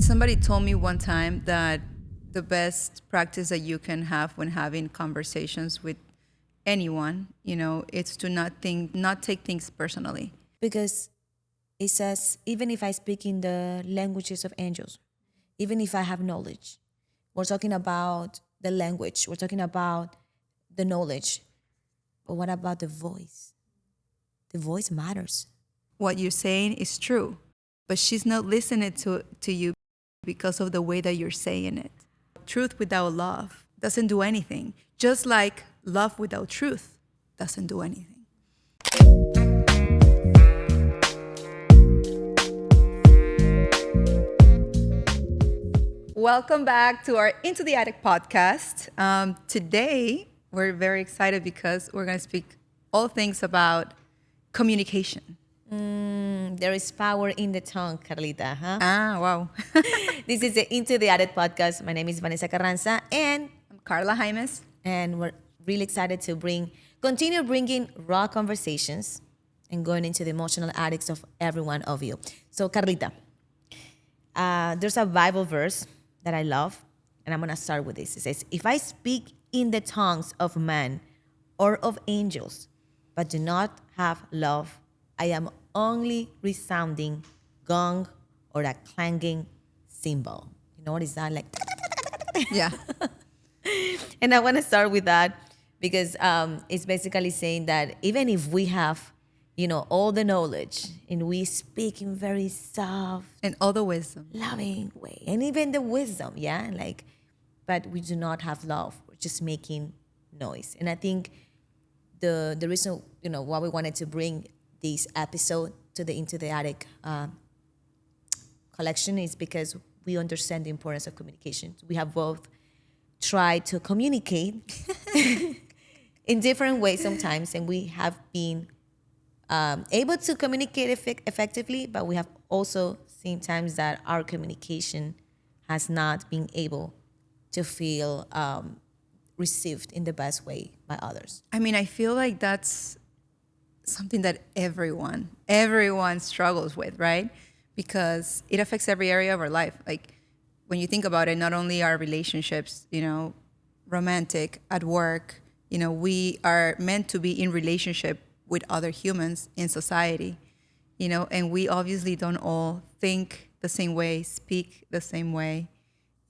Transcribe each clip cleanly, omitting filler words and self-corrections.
Somebody told me one time that the best practice that you can have when having conversations with anyone, it's to not take things personally. Because it says, even if I speak in the languages of angels, even if I have knowledge, we're talking about the language, we're talking about the knowledge. But what about the voice? The voice matters. What you're saying is true, but she's not listening to you because of the way that you're saying it. Truth without love doesn't do anything, just like love without truth doesn't do anything. Welcome back to our Into the Attic podcast. Today, we're very excited because we're going to speak all things about communication. There is power in the tongue, Carlita, huh? Ah, wow. This is the Into the Attic podcast. My name is Vanessa Carranza, and I'm Carla Jaimes. we're really excited to continue bringing raw conversations and going into the emotional attics of every one of you. So, Carlita, there's a Bible verse that I love, and I'm going to start with this. It says, if I speak in the tongues of man or of angels, but do not have love, I am only resounding gong or a clanging cymbal. You know what is that? Like, Yeah. and I want to start with that because it's basically saying that even if we have, all the knowledge and we speak in very soft, And all the wisdom. loving way, and even the wisdom, yeah, but we do not have love. We're just making noise. And I think the reason, why we wanted to bring this episode to the Into the Attic collection is because we understand the importance of communication. We have both tried to communicate in different ways sometimes, and we have been able to communicate effectively, but we have also seen times that our communication has not been able to feel received in the best way by others. I mean, I feel like that's something that everyone struggles with, right? Because it affects every area of our life. Like when you think about it, not only our relationships, romantic, at work, we are meant to be in relationship with other humans in society, and we obviously don't all think the same way, speak the same way,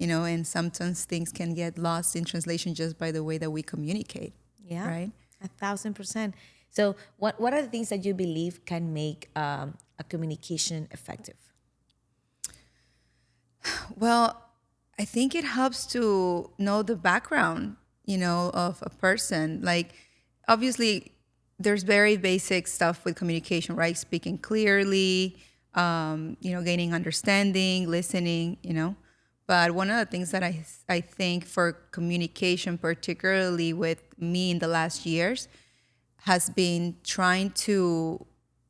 and sometimes things can get lost in translation just by the way that we communicate. Yeah, right? 1,000%. So what are the things that you believe can make a communication effective? Well, I think it helps to know the background, of a person. Like, obviously, there's very basic stuff with communication, right? Speaking clearly, gaining understanding, listening, But one of the things that I think for communication, particularly with me in the last years, has been trying to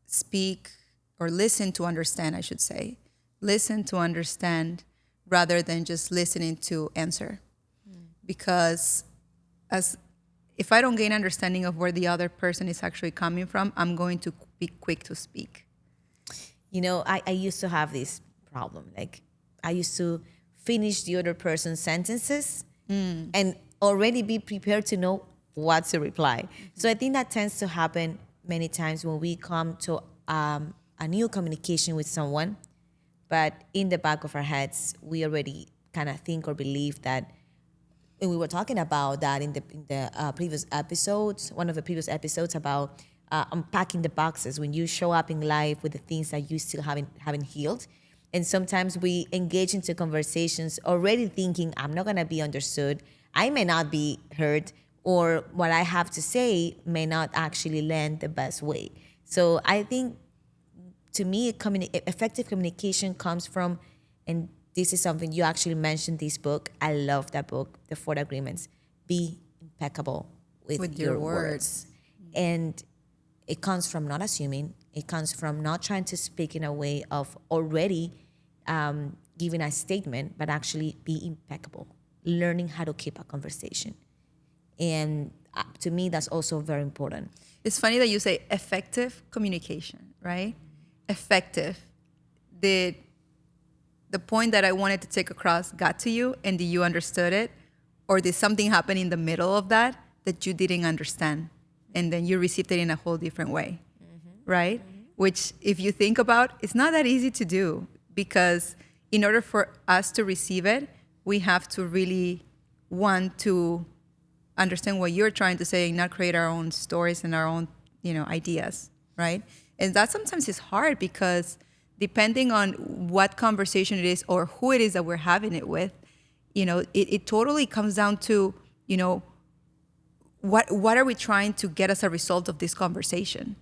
speak or listen to understand, I should say. Listen to understand rather than just listening to answer. Because if I don't gain understanding of where the other person is actually coming from, I'm going to be quick to speak. I used to have this problem. Like, I used to finish the other person's sentences and already be prepared to know what to reply. So I think that tends to happen many times when we come to a new communication with someone, but in the back of our heads, we already kind of think or believe that. And we were talking about that in the previous episodes, one of the previous episodes about unpacking the boxes when you show up in life with the things that you still haven't healed. And sometimes we engage into conversations already thinking, I'm not going to be understood. I may not be heard, or what I have to say may not actually land the best way. So I think, to me, effective communication comes from, and this is something you actually mentioned, this book. I love that book, The 4 Agreements. Be impeccable with your words. And it comes from not assuming. It comes from not trying to speak in a way of already giving a statement, but actually be impeccable. Learning how to keep a conversation. And to me, that's also very important. It's funny that you say effective communication, right? Effective. The the point that I wanted to take across got to you and you understood it? Or did something happen in the middle of that that you didn't understand? And then you received it in a whole different way, right? Which, if you think about, it's not that easy to do, because in order for us to receive it, we have to really want to understand what you're trying to say and not create our own stories and our own, ideas, right? And that sometimes is hard, because depending on what conversation it is or who it is that we're having it with, it totally comes down to, what are we trying to get as a result of this conversation?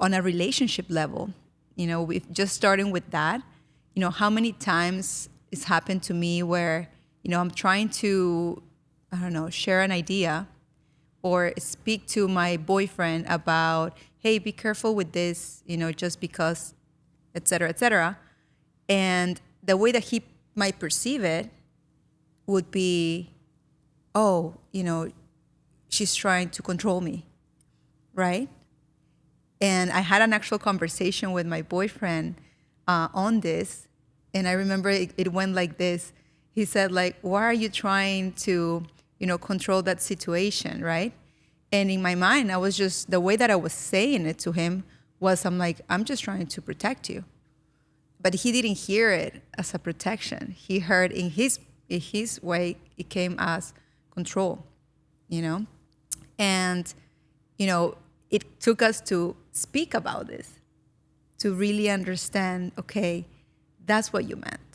On a relationship level, we've just starting with that, how many times it's happened to me where, I'm trying to, I don't know, share an idea or speak to my boyfriend about, hey, be careful with this, just because, et cetera, et cetera. And the way that he might perceive it would be, oh, she's trying to control me, right? And I had an actual conversation with my boyfriend on this. And I remember it went like this. He said, like, why are you trying to, control that situation, right? And in my mind, I was just, the way that I was saying it to him was, I'm like, I'm just trying to protect you. But he didn't hear it as a protection. He heard in his way, it came as control, And, it took us to speak about this, to really understand, okay, that's what you meant.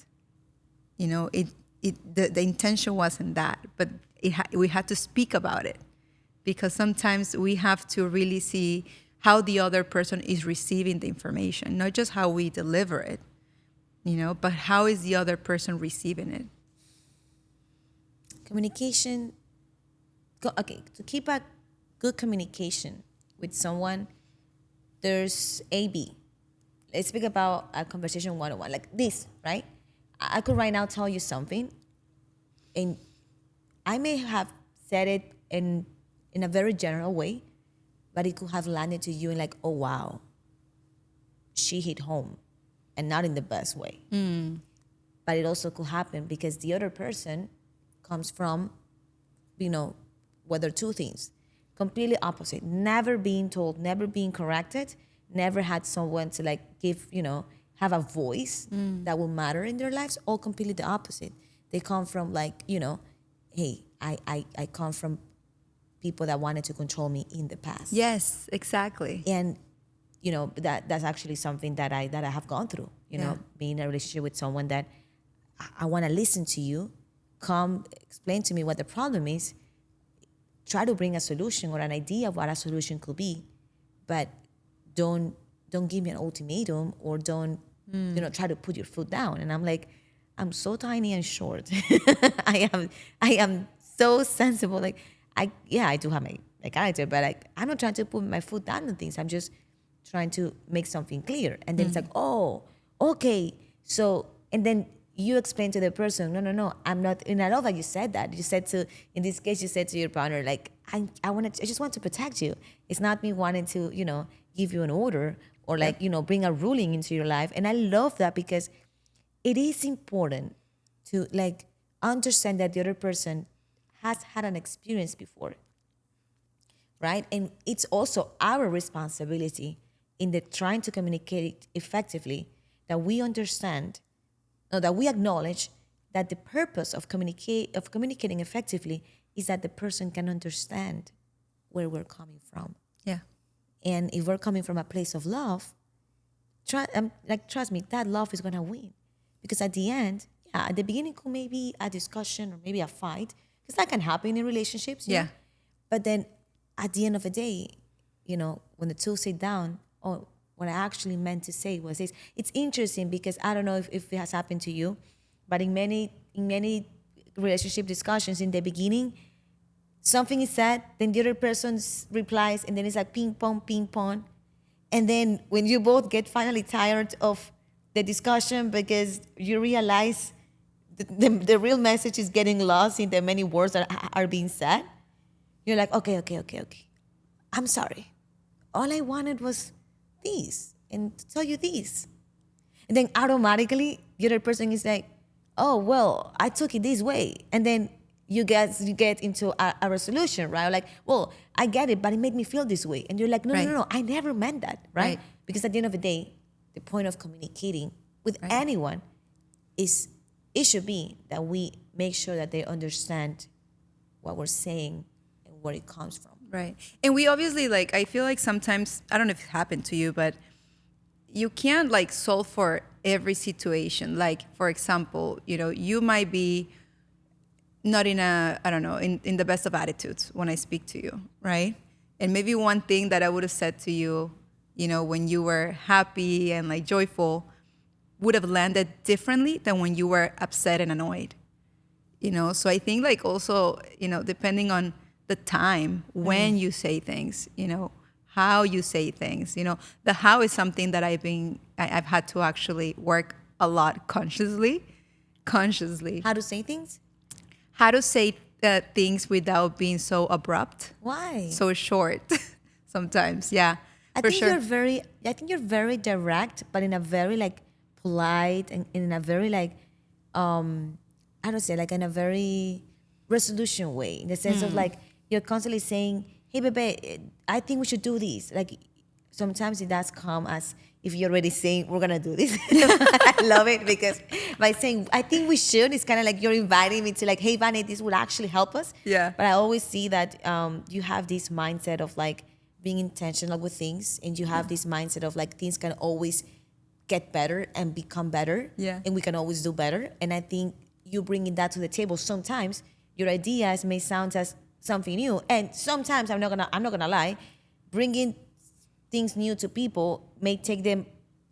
The intention wasn't that, but we had to speak about it, because sometimes we have to really see how the other person is receiving the information, not just how we deliver it, but how is the other person receiving it. Communication, to keep a good communication with someone, there's A-B. Let's speak about a conversation one-on-one, like this, right? I could right now tell you something, and I may have said it in a very general way, but it could have landed to you in like, oh, wow, she hit home, and not in the best way. But it also could happen because the other person comes from, whether two things, completely opposite, never being told, never being corrected, never had someone to like give, have a voice that will matter in their lives, all completely the opposite. They come from like, hey, I come from people that wanted to control me in the past. Yes, exactly. And, that's actually something that I have gone through, being in a relationship with someone that I want to listen to you, come explain to me what the problem is, try to bring a solution or an idea of what a solution could be, but don't give me an ultimatum, or don't try to put your foot down. And I'm like, I'm so tiny and short. I am so sensible. Like I do have my character, but like I'm not trying to put my foot down on things. I'm just trying to make something clear. And then it's like, oh, okay. So, and then you explain to the person, no, I'm not. And I love that you said that. You said in this case, you said to your partner, like, I just want to protect you. It's not me wanting to, give you an order or like, bring a ruling into your life. And I love that, because it is important to like understand that the other person has had an experience before, right? And it's also our responsibility in the trying to communicate effectively that we understand, that we acknowledge that the purpose of communicating effectively is that the person can understand where we're coming from. Yeah. And if we're coming from a place of love, trust me, that love is gonna win. Because at the end, at the beginning could maybe a discussion or maybe a fight, because that can happen in relationships. Yeah. But then at the end of the day, when the two sit down, oh, what I actually meant to say was this. It's interesting because I don't know if it has happened to you, but in many relationship discussions in the beginning, something is said, then the other person replies, and then it's like ping pong. And then when you both get finally tired of the discussion because you realize the real message is getting lost in the many words that are being said, you're like, okay. I'm sorry. All I wanted was this, and to tell you this. And then automatically the other person is like, oh, well, I took it this way. And then you get into a resolution, right? Like, well, I get it, but it made me feel this way. And you're like, no, no, Right. no, no, I never meant that, right? Right. Because at the end of the day, the point of communicating with Right. anyone is, it should be that we make sure that they understand what we're saying and where it comes from. Right. And we obviously, like, I feel like sometimes, I don't know if it happened to you, but you can't like solve for every situation. Like, for example, you might be not in I don't know, in the best of attitudes when I speak to you, right? And maybe one thing that I would have said to you, when you were happy and like joyful would have landed differently than when you were upset and annoyed. So I think like also, depending on the time when you say things, how you say things, the how is something that I've had to actually work a lot consciously. How to say things? How to say things without being so abrupt, Why? so short sometimes. Yeah, I for think sure. you're very direct, but in a very like polite and in a very like I don't say, like in a very resolution way, in the sense of like you're constantly saying, hey babe, I think we should do this. Like sometimes it does come as if you're already saying we're gonna do this. I love it because by saying I think we should, it's kind of like you're inviting me to like, hey Vane, this would actually help us. Yeah. But I always see that you have this mindset of like being intentional with things, and you have this mindset of like things can always get better and become better. Yeah. And we can always do better. And I think you bringing that to the table, sometimes your ideas may sound as something new, and sometimes I'm not gonna lie, bringing things new to people may take them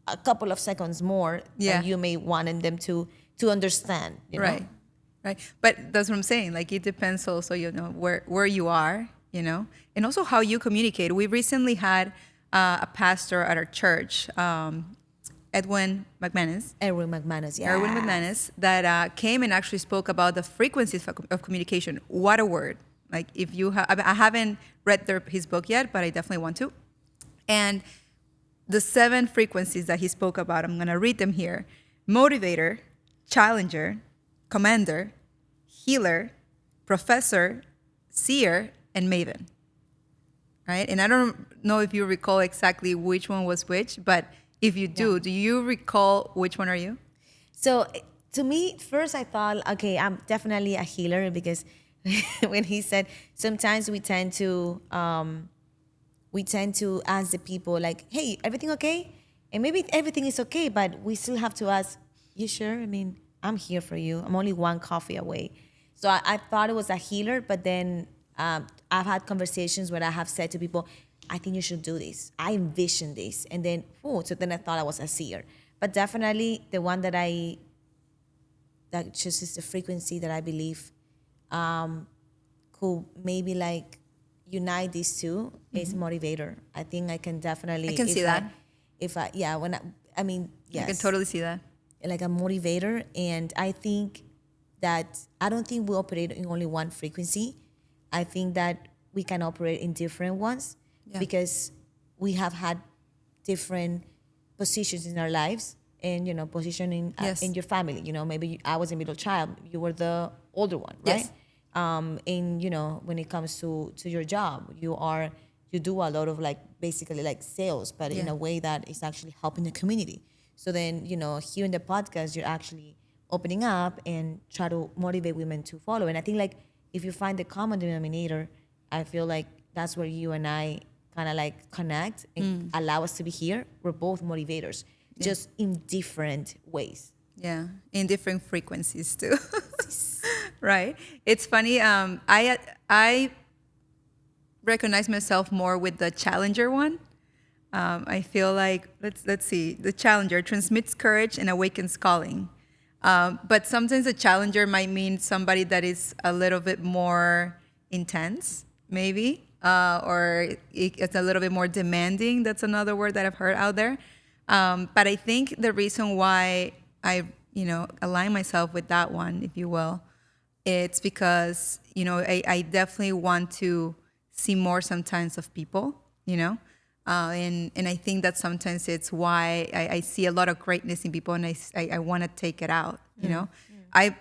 a couple of seconds more Yeah. than you may want them to understand. You know? Right. But that's what I'm saying. Like it depends also, where you are, and also how you communicate. We recently had a pastor at our church, Edwin McManus. Erwin McManus, yeah. Erwin McManus, that came and actually spoke about the frequencies of communication. What a word. Like if you have, I haven't read his book yet, but I definitely want to. And the 7 frequencies that he spoke about, I'm going to read them here. Motivator, challenger, commander, healer, professor, seer, and maven. Right? And I don't know if you recall exactly which one was which, but if you do, do you recall which one are you? So to me, first I thought, okay, I'm definitely a healer, because when he said sometimes we tend to ask the people like, hey, everything okay? And maybe everything is okay, but we still have to ask, you sure? I mean, I'm here for you. I'm only one coffee away. So I thought it was a healer, but then I've had conversations where I have said to people, I think you should do this. I envision this. And then, so then I thought I was a seer. But definitely the one that just is the frequency that I believe could maybe like unite these two is motivator. I think I can definitely. I can see that. I mean, yes. I can totally see that. Like a motivator. And I think that, I don't think we operate in only one frequency. I think that we can operate in different ones. Yeah. Because we have had different positions in our lives, and position in your family. Maybe I was a middle child, you were the older one, right? Yes. And when it comes to your job, you do a lot of like basically like sales, but in a way that is actually helping the community. So then here in the podcast, you're actually opening up and try to motivate women to follow. And I think like if you find the common denominator, I feel like that's where you and I kind of like connect and allow us to be here. We're both motivators, just in different ways. Yeah, in different frequencies too. Right. It's funny. I recognize myself more with the challenger one. I feel like let's see. The challenger transmits courage and awakens calling. But sometimes a challenger might mean somebody that is a little bit more intense, maybe. Or it's a little bit more demanding. That's another word that I've heard out there. But I think the reason why I, align myself with that one, if you will, it's because, I definitely want to see more sometimes of people, And I think that sometimes it's why I see a lot of greatness in people, and I want to take it out. You know, I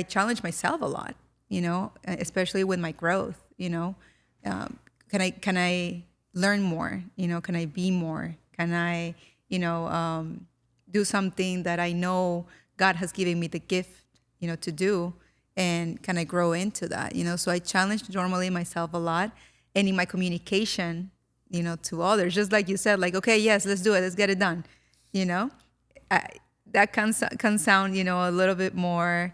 challenge myself a lot. You know, especially with my growth. You know, can I learn more? You know, can I be more? Can I, do something that I know God has given me the gift, to do, and can I grow into that? You know, so I challenge normally myself a lot, and in my communication, to others, just like you said, like, okay, yes, let's do it, let's get it done. You know, I, that can sound, a little bit more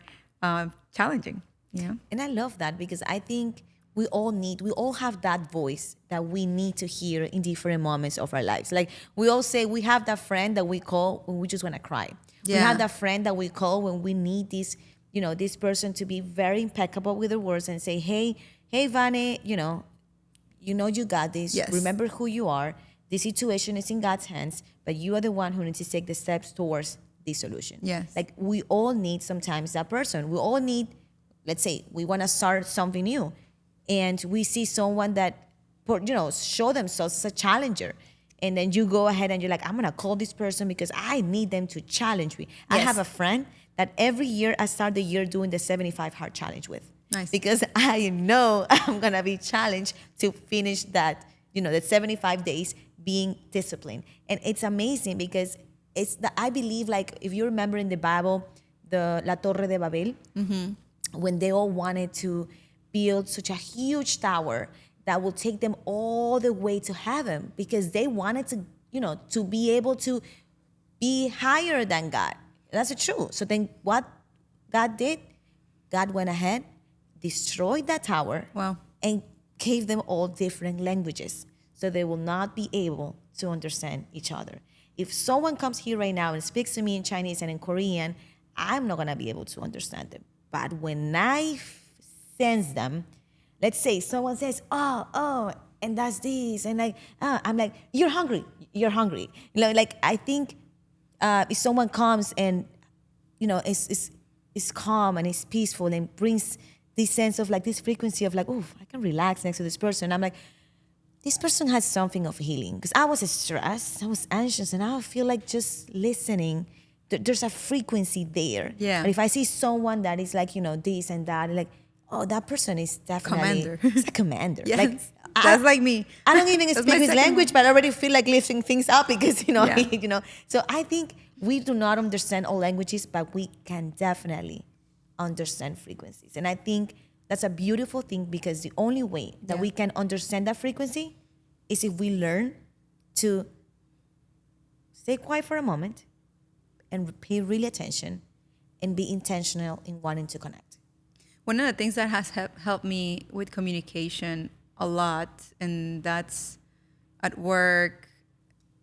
challenging. You know. And I love that because I think we all have that voice that we need to hear in different moments of our lives. Like we all say we have that friend that we call when we just want to cry. We Yeah. have that friend that we call when we need this, this person to be very impeccable with their words and say, hey, Vane, you got this. Yes. Remember who you are. The situation is in God's hands, but you are the one who needs to take the steps towards the solution. Yes. Like we all need sometimes that person. We all need, let's say we want to start something new and we see someone that, show themselves as a challenger. And then you go ahead and you're like, I'm going to call this person because I need them to challenge me. I Yes. have a friend that every year I start the year doing the 75 hard challenge with. Nice. Because I know I'm going to be challenged to finish that, the 75 days being disciplined. And it's amazing because I believe, like, if you remember in the Bible, the La Torre de Babel, when they all wanted to build such a huge tower that will take them all the way to heaven because they wanted to, to be able to be higher than God. That's true. So then what God did, God went ahead, destroyed that tower, Wow. and gave them all different languages so they will not be able to understand each other. If someone comes here right now and speaks to me in Chinese and in Korean, I'm not going to be able to understand them. But when I sense them, let's say someone says, oh, and that's this, and I'm like, you're hungry. Like I think if someone comes and, is calm and is peaceful and brings this sense of like this frequency of like, oh, I can relax next to this person. I'm like, this person has something of healing because I was stressed, I was anxious, and I feel like just listening, there's a frequency there. Yeah. But if I see someone that is like, this and that, like, oh, that person is definitely Commander. It's a commander. Yes. Like That's like me. I don't even That's speak my his second language, but I already feel like lifting things up because, Yeah. So I think we do not understand all languages, but we can definitely understand frequencies. And I think that's a beautiful thing because the only way that Yeah. we can understand that frequency is if we learn to stay quiet for a moment and pay really attention and be intentional in wanting to connect. One of the things that has helped me with communication a lot, and that's at work,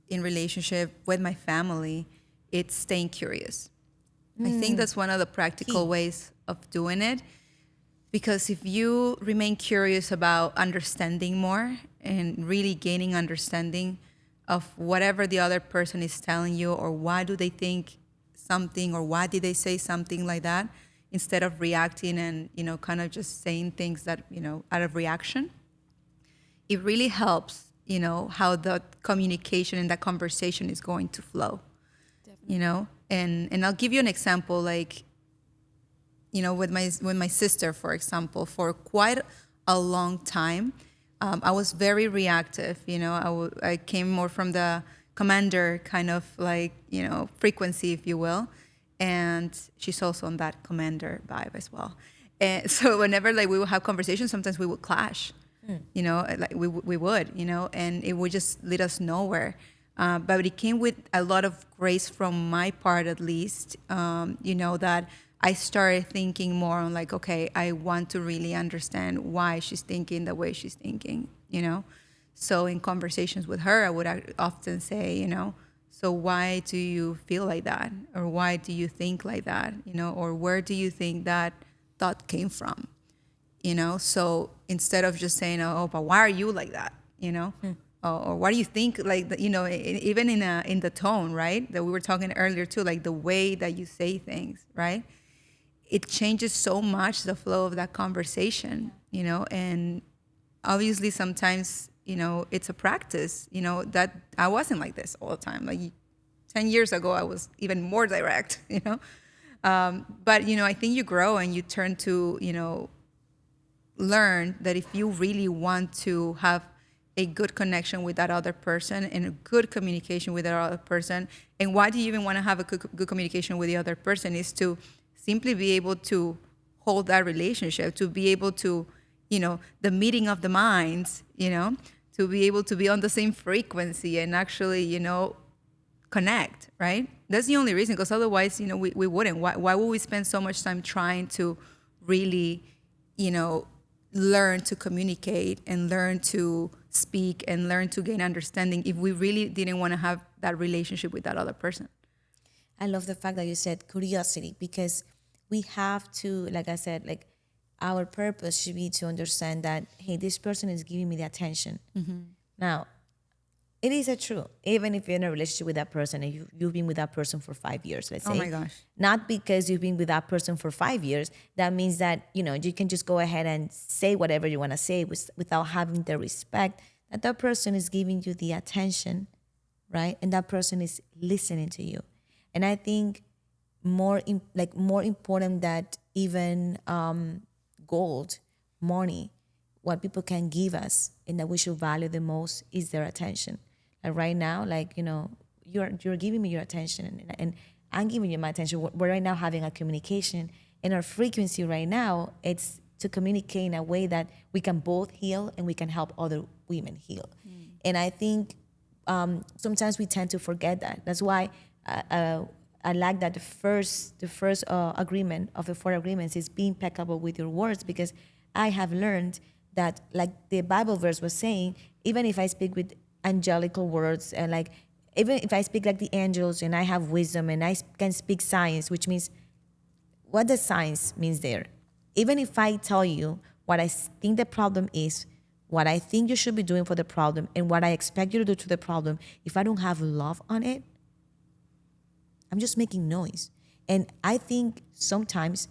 in relationship, with my family, it's staying curious. I think that's one of the practical Key. ways of doing it. Because if you remain curious about understanding more and really gaining understanding of whatever the other person is telling you, or why do they think something, or why did they say something like that, instead of reacting and, kind of just saying things that, out of reaction, it really helps, how the communication and that conversation is going to flow. Definitely. And I'll give you an example, like, with my sister, for example, for quite a long time, I was very reactive. I came more from the commander kind of like, frequency, if you will. And she's also on that commander vibe as well. And so whenever like we would have conversations, sometimes we would clash, like we would, and it would just lead us nowhere. But it came with a lot of grace from my part, at least, that I started thinking more on like, okay, I want to really understand why she's thinking the way she's thinking, So in conversations with her, I would often say, so why do you feel like that? Or why do you think like that? Or where do you think that thought came from? So instead of just saying, oh, but why are you like that? Or what do you think, like, even in the tone, right? That we were talking earlier too, like the way that you say things, right? It changes so much the flow of that conversation, and obviously sometimes, it's a practice, that I wasn't like this all the time. Like 10 years ago, I was even more direct, but, I think you grow and you turn to, learn that if you really want to have a good connection with that other person and a good communication with that other person, and why do you even want to have a good communication with the other person is to simply be able to hold that relationship, to be able to, the meeting of the minds, to be able to be on the same frequency and actually, connect, right? That's the only reason, because otherwise, we wouldn't. Why would we spend so much time trying to really, learn to communicate and learn to speak and learn to gain understanding if we really didn't want to have that relationship with that other person? I love the fact that you said curiosity, because we have to, like I said, like our purpose should be to understand that, hey, this person is giving me the attention. Now, it is a true, even if you're in a relationship with that person and you've been with that person for 5 years, let's say. Oh my gosh. Not because you've been with that person for 5 years, that means that, you can just go ahead and say whatever you want to say without having the respect that that person is giving you the attention, right? And that person is listening to you. And I think more important that even gold, money, what people can give us and that we should value the most is their attention. Like right now, you're giving me your attention and I'm giving you my attention. We're right now having a communication, and our frequency right now, it's to communicate in a way that we can both heal and we can help other women heal. And I think sometimes we tend to forget that. That's why I like that the first agreement of the 4 agreements is be impeccable with your words, because I have learned that, like the Bible verse was saying, even if I speak with angelical words and even if I speak like the angels and I have wisdom and I can speak science, which means what does science means there? Even if I tell you what I think the problem is, what I think you should be doing for the problem, and what I expect you to do to the problem, if I don't have love on it, I'm just making noise. And I think sometimes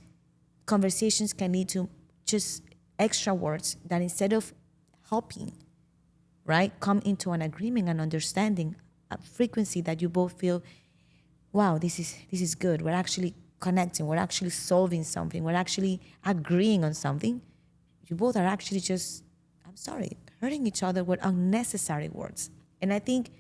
conversations can lead to just extra words that, instead of helping, right, come into an agreement and understanding, a frequency that you both feel, wow, this is good. We're actually connecting. We're actually solving something. We're actually agreeing on something. You both are actually just, I'm sorry, hurting each other with unnecessary words. And I think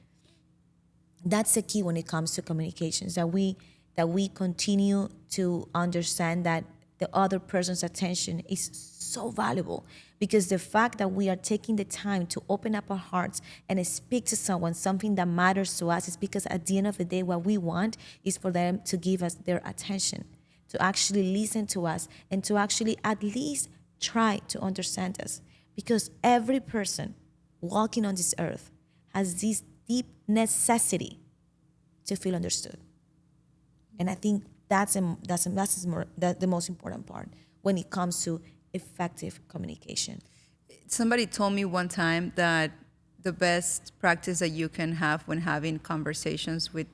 that's the key when it comes to communications, that we continue to understand that the other person's attention is so valuable, because the fact that we are taking the time to open up our hearts and speak to someone something that matters to us is because at the end of the day, what we want is for them to give us their attention, to actually listen to us, and to actually at least try to understand us, because every person walking on this earth has this deep necessity to feel understood. And I think that's the most important part when it comes to effective communication. Somebody told me one time that the best practice that you can have when having conversations with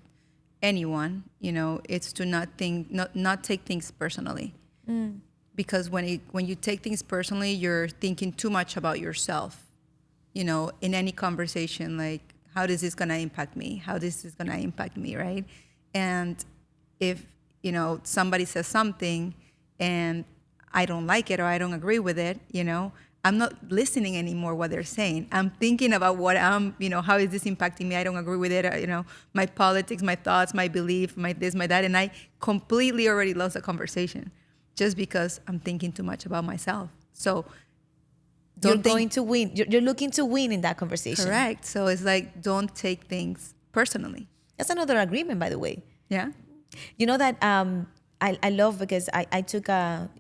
anyone, it's to not take things personally. Because when you take things personally, you're thinking too much about yourself. In any conversation, like, how is this gonna impact me? How this is gonna impact me, right? And if somebody says something and I don't like it or I don't agree with it, I'm not listening anymore what they're saying. I'm thinking about what how is this impacting me? I don't agree with it. My politics, my thoughts, my belief, my this, my that, and I completely already lost the conversation just because I'm thinking too much about myself. So you're going to win. You're looking to win in that conversation. Correct. So it's like, don't take things personally. That's another agreement, by the way. Yeah. You know that I love, because I took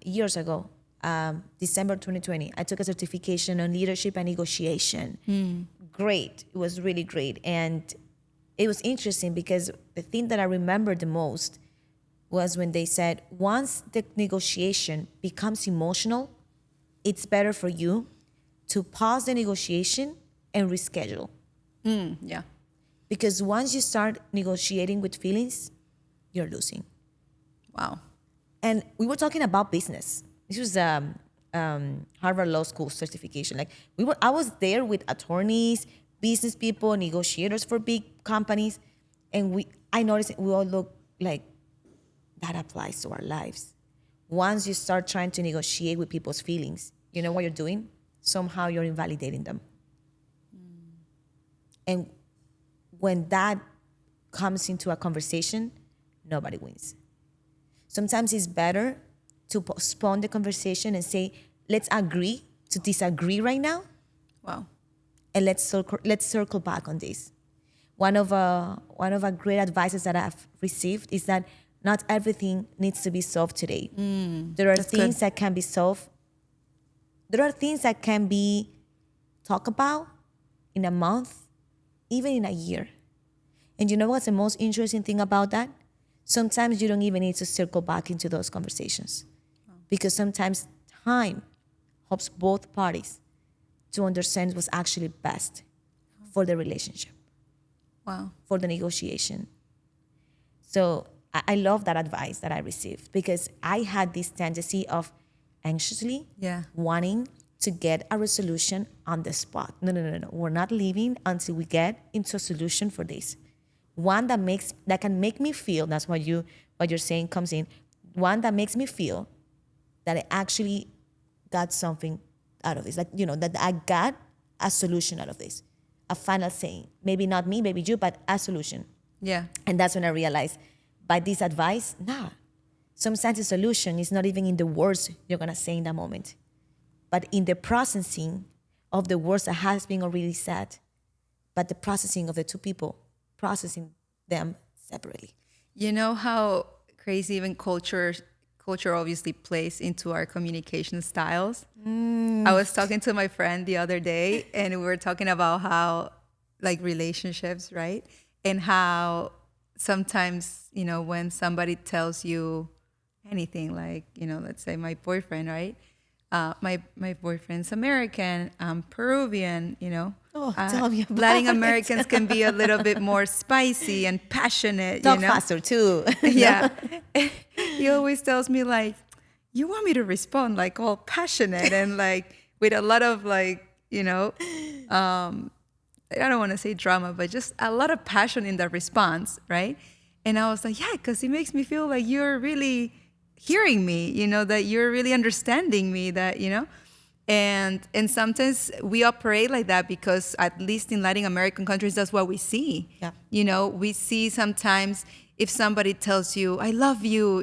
years ago, December 2020, I took a certification on leadership and negotiation. Great. It was really great. And it was interesting because the thing that I remember the most was when they said, once the negotiation becomes emotional, it's better for you to pause the negotiation and reschedule. Yeah. Because once you start negotiating with feelings, you're losing. Wow. And we were talking about business. This was Harvard Law School certification. Like I was there with attorneys, business people, negotiators for big companies, and I noticed we all look like that applies to our lives. Once you start trying to negotiate with people's feelings, you know what you're doing? Somehow you're invalidating them. And when that comes into a conversation, nobody wins. Sometimes it's better to postpone the conversation and say, let's agree to disagree right now. Wow. And let's circle back on this. One of a great advices that I've received is that not everything needs to be solved today. There are things that can be solved. There are things that can be talked about in a month, even in a year. And you know what's the most interesting thing about that? Sometimes you don't even need to circle back into those conversations. Because sometimes time helps both parties to understand what's actually best for the relationship. Wow. For the negotiation. So I love that advice that I received because I had this tendency of anxiously wanting to get a resolution on the spot. No. We're not leaving until we get into a solution for this. One that can make me feel, that's what you're saying comes in, one that makes me feel that I actually got something out of this. Like, that I got a solution out of this. A final saying. Maybe not me, maybe you, but a solution. Yeah. And that's when I realized by this advice, sometimes the solution is not even in the words you're gonna say in that moment, but in the processing of the words that has been already said, but the processing of the two people, processing them separately. You know how crazy even culture obviously plays into our communication styles. I was talking to my friend the other day and we were talking about how like relationships, right? And how sometimes, when somebody tells you anything like, let's say my boyfriend, right? My boyfriend's American, I'm Peruvian, Tell me about Latin it. Americans can be a little bit more spicy and passionate, Talk faster too. Yeah. He always tells me like, you want me to respond like all passionate and like with a lot of like, I don't want to say drama, but just a lot of passion in the response, right? And I was like, yeah, because it makes me feel like you're really hearing me, that you're really understanding me, that, and sometimes we operate like that because at least in Latin American countries, that's what we see. Yeah. We see sometimes if somebody tells you, I love you,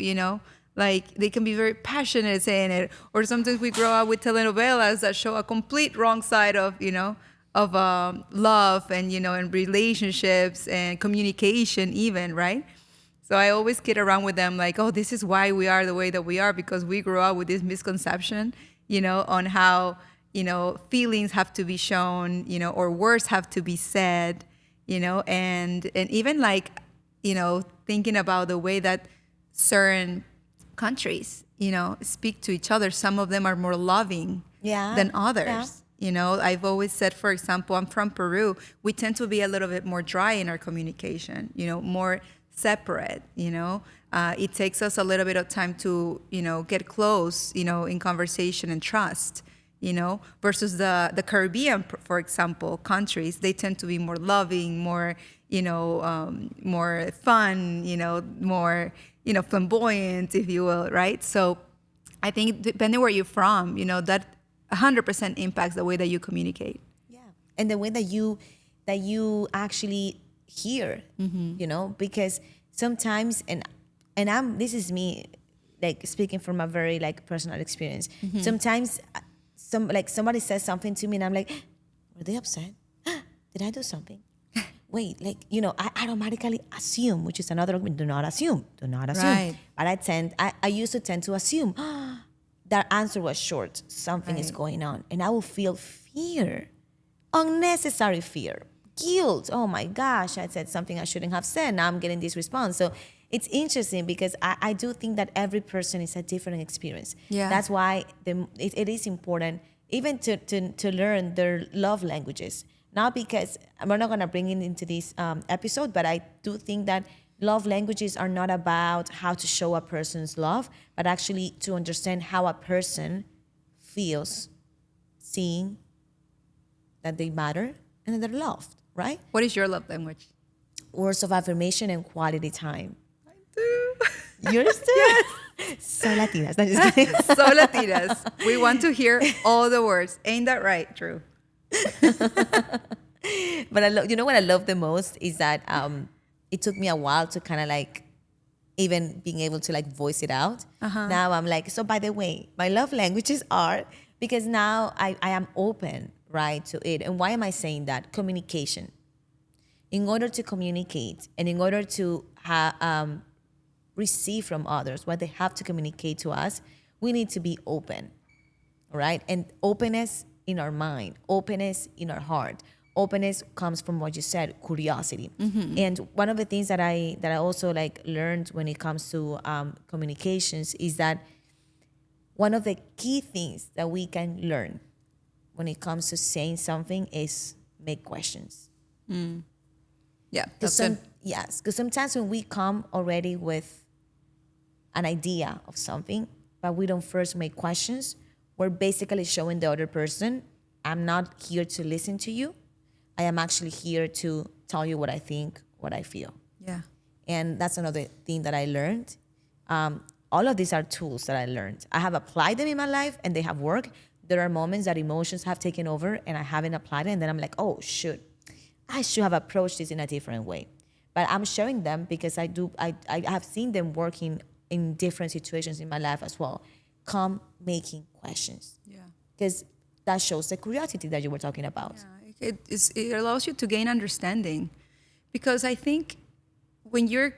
like they can be very passionate saying it. Or sometimes we grow up with telenovelas that show a complete wrong side of, of love and, and relationships and communication even, right? So I always kid around with them like, oh, this is why we are the way that we are, because we grew up with this misconception, on how, feelings have to be shown, or words have to be said, and even like, thinking about the way that certain countries, speak to each other. Some of them are more loving than others. Yeah. I've always said, for example, I'm from Peru. We tend to be a little bit more dry in our communication, more separate, it takes us a little bit of time to, get close, in conversation and trust, versus the Caribbean, for example, countries, they tend to be more loving, more, more fun, more, flamboyant, if you will, right? So I think depending where you're from, that 100% impacts the way that you communicate. Yeah. And the way that you actually hear, because sometimes, and this is me, like speaking from a very like personal experience. Sometimes somebody says something to me and I'm like, were they upset? Did I do something? Wait, like, I automatically assume, which is another, do not assume. Right. But I used to tend to assume that answer was short. Something is going on. And I will feel fear, unnecessary fear, guilt. Oh my gosh, I said something I shouldn't have said. Now I'm getting this response. So it's interesting because I do think that every person is a different experience. Yeah. That's why it is important even to learn their love languages. Not because, we're not going to bring it into this episode, but I do think that love languages are not about how to show a person's love, but actually to understand how a person feels seeing that they matter and that they're loved, right? What is your love language? Words of affirmation and quality time. I do. Yours too? Yes. So Latinas. No, just kidding. So Latinas, we want to hear all the words. Ain't that right, Drew? But you know what I love the most is that it took me a while to kind of like even being able to like voice it out. Now I'm like, so by the way, my love languages are, because now I am open, right, to it. And why am I saying that? Communication. In order to communicate and in order to receive from others what they have to communicate to us, we need to be open, right? And openness in our mind, openness in our heart. Openness comes from what you said, curiosity. And one of the things that I also like learned when it comes to communications is that one of the key things that we can learn when it comes to saying something is make questions. Yeah, that's good. Yes, because sometimes when we come already with an idea of something, but we don't first make questions, we're basically showing the other person, I'm not here to listen to you. I am actually here to tell you what I think, what I feel. Yeah. And that's another thing that I learned. All of these are tools that I learned. I have applied them in my life and they have worked. There are moments that emotions have taken over and I haven't applied it. And then I'm like, oh, shoot, I should have approached this in a different way. But I'm showing them because I have seen them working in different situations in my life as well. Come making questions. Yeah. Because that shows the curiosity that you were talking about. Yeah. It allows you to gain understanding, because I think when you're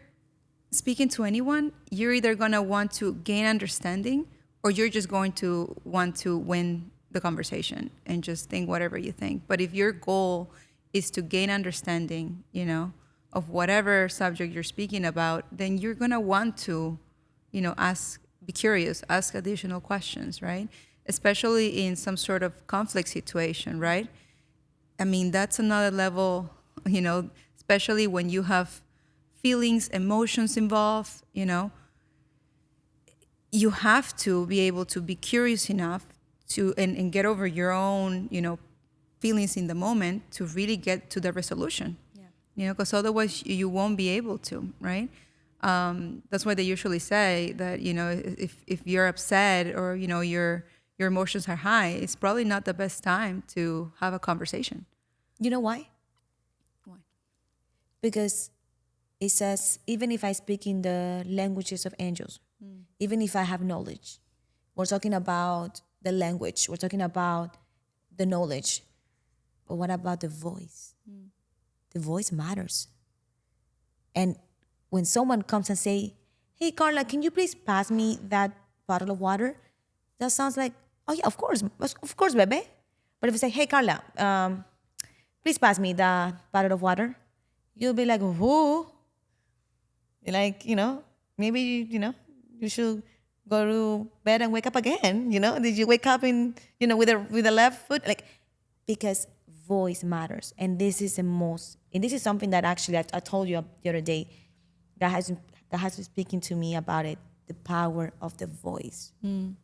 speaking to anyone, you're either going to want to gain understanding or you're just going to want to win the conversation and just think whatever you think. But if your goal is to gain understanding, of whatever subject you're speaking about, then you're going to want to, be curious, ask additional questions, right? Especially in some sort of conflict situation, right? I mean, that's another level, especially when you have feelings, emotions involved, you have to be able to be curious enough to and get over your own, feelings in the moment to really get to the resolution. Yeah. Because otherwise you won't be able to, right? That's why they usually say that, if you're upset or, your emotions are high, it's probably not the best time to have a conversation. You know why? Why? Because it says, even if I speak in the languages of angels, even if I have knowledge, we're talking about the language, we're talking about the knowledge. But what about the voice? The voice matters. And when someone comes and say, hey, Carla, can you please pass me that bottle of water? That sounds like, oh yeah, of course, bebe. But if you say, hey, Carla, please pass me the bottle of water, you'll be like, who? Like, maybe, you should go to bed and wake up again. Did you wake up with the left foot? Like, because voice matters. And this is something that actually I told you the other day, God has been speaking to me about it, the power of the voice. And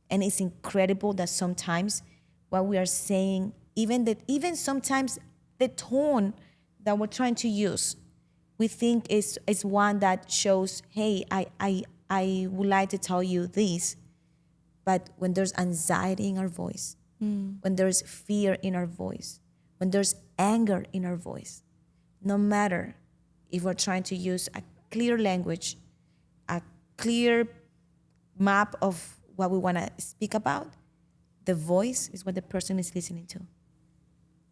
it's incredible that sometimes what we are saying, even sometimes the tone that we're trying to use, we think is one that shows, hey, I would like to tell you this. But when there's anxiety in our voice, when there's fear in our voice, when there's anger in our voice, no matter if we're trying to use a clear language, a clear map of what we want to speak about, the voice is what the person is listening to.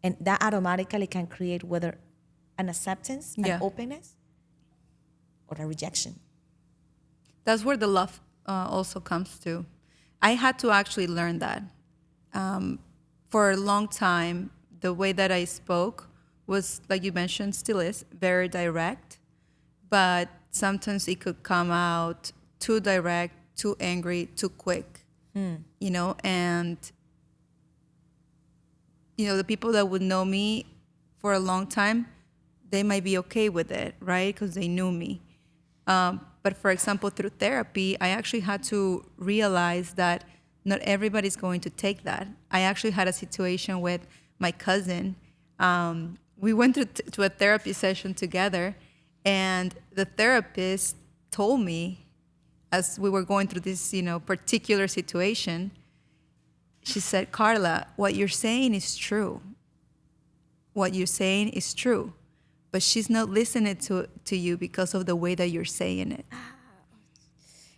And that automatically can create whether an acceptance, an openness, or a rejection. That's where the love also comes to. I had to actually learn that. For a long time, the way that I spoke was, like you mentioned, still is very direct, but sometimes it could come out too direct, too angry, too quick, and the people that would know me for a long time, they might be okay with it, right? Because they knew me. But for example, through therapy, I actually had to realize that not everybody's going to take that. I actually had a situation with my cousin. We went to a therapy session together, and the therapist told me, as we were going through this, particular situation, she said, Carla, what you're saying is true. What you're saying is true, but she's not listening to you because of the way that you're saying it.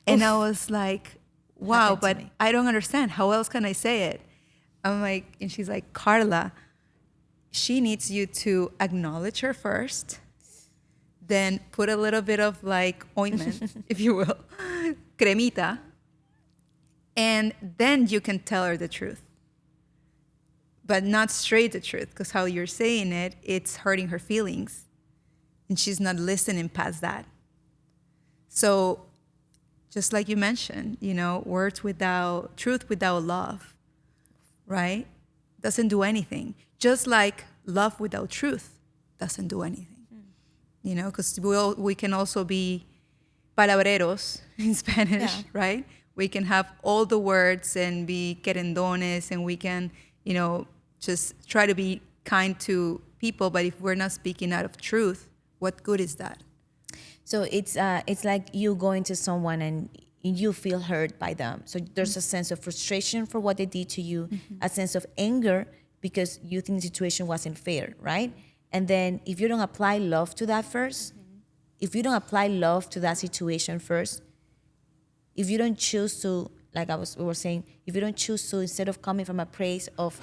And I was like, wow, Happened to but me. I don't understand. How else can I say it? I'm like, and she's like, Carla, she needs you to acknowledge her first, then put a little bit of like ointment, if you will, cremita, and then you can tell her the truth. But not straight the truth, because how you're saying it, it's hurting her feelings. And she's not listening past that. So just like you mentioned, words without truth, without love, right? Doesn't do anything. Just like love without truth doesn't do anything. Because we can also be palabreros in Spanish, Yeah. right? We can have all the words and be querendones, and we can, just try to be kind to people. But if we're not speaking out of truth, what good is that? So it's like you going to someone and you feel hurt by them. So there's a sense of frustration for what they did to you, a sense of anger because you think the situation wasn't fair, right? And then if you don't apply love to that first, if you don't apply love to that situation first, if you don't choose to, like we were saying, if you don't choose to, instead of coming from a place of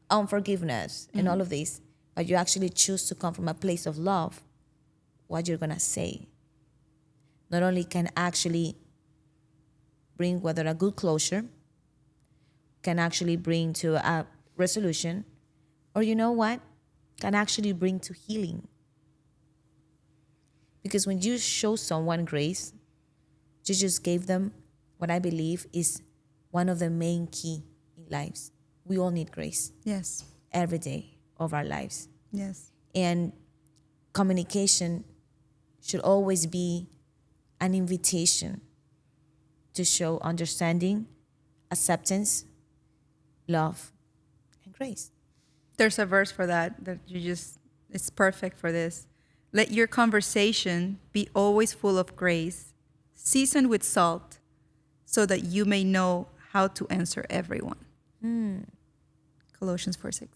unforgiveness and all of this, but you actually choose to come from a place of love, what you're gonna say not only can actually bring whether a good closure, can actually bring to a resolution, or you know what, can actually bring to healing. Because when you show someone grace, you just gave them what I believe is one of the main key in lives. We all need grace Yes. every day of our lives. Yes. And communication should always be an invitation to show understanding, acceptance, love, and grace. There's a verse for that it's perfect for this. Let your conversation be always full of grace, seasoned with salt, so that you may know how to answer everyone. Colossians 4:6.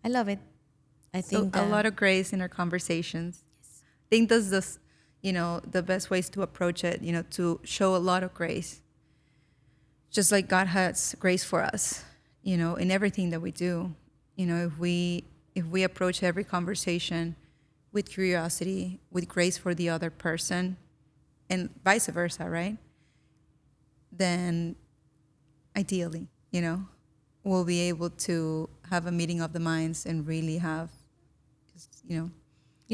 I love it. I So think a lot of grace in our conversations. I think that's the best ways to approach it, to show a lot of grace. Just like God has grace for us, in everything that we do. If we approach every conversation with curiosity, with grace for the other person, and vice versa, right? Then ideally, we'll be able to have a meeting of the minds and really have just, You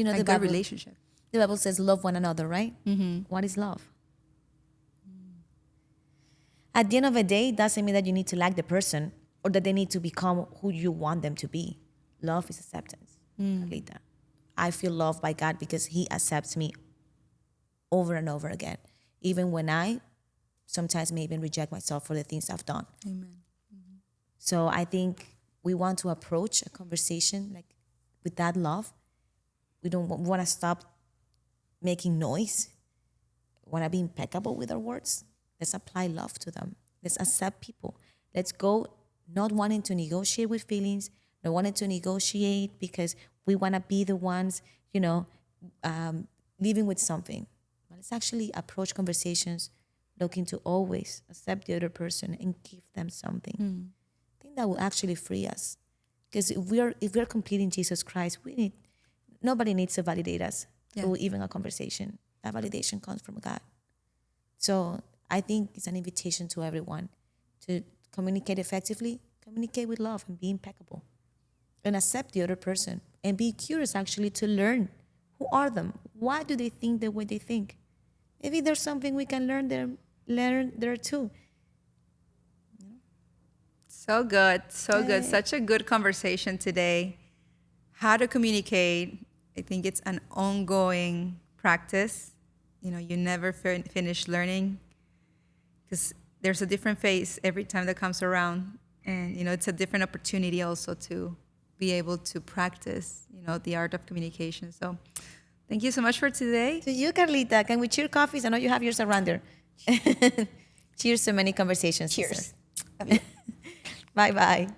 know, a the good Bible, relationship. the Bible says love one another, right? What is love? At the end of the day, it doesn't mean that you need to like the person or that they need to become who you want them to be. Love is acceptance. Carlita. I feel loved by God because He accepts me over and over again, even when I sometimes may even reject myself for the things I've done. Amen. So I think we want to approach a conversation like with that love. We don't want to stop making noise. We want to be impeccable with our words. Let's apply love to them. Let's accept people. Let's go not wanting to negotiate with feelings, not wanting to negotiate because we want to be the ones, living with something. But let's actually approach conversations looking to always accept the other person and give them something. I think that will actually free us. Because if we're complete in Jesus Christ, nobody needs to validate us through even a conversation. That validation comes from God. So I think it's an invitation to everyone to communicate effectively, communicate with love, and be impeccable. And accept the other person. And be curious, actually, to learn. Who are them? Why do they think the way they think? Maybe there's something we can learn there too. So good. So good. Such a good conversation today. How to communicate. I think it's an ongoing practice. You never finish learning. because there's a different face every time that comes around. And, it's a different opportunity also to be able to practice, the art of communication. So thank you so much for today. To you, Carlita. Can we cheer coffees? I know you have yours around there. Cheers to many conversations. Cheers. Bye-bye.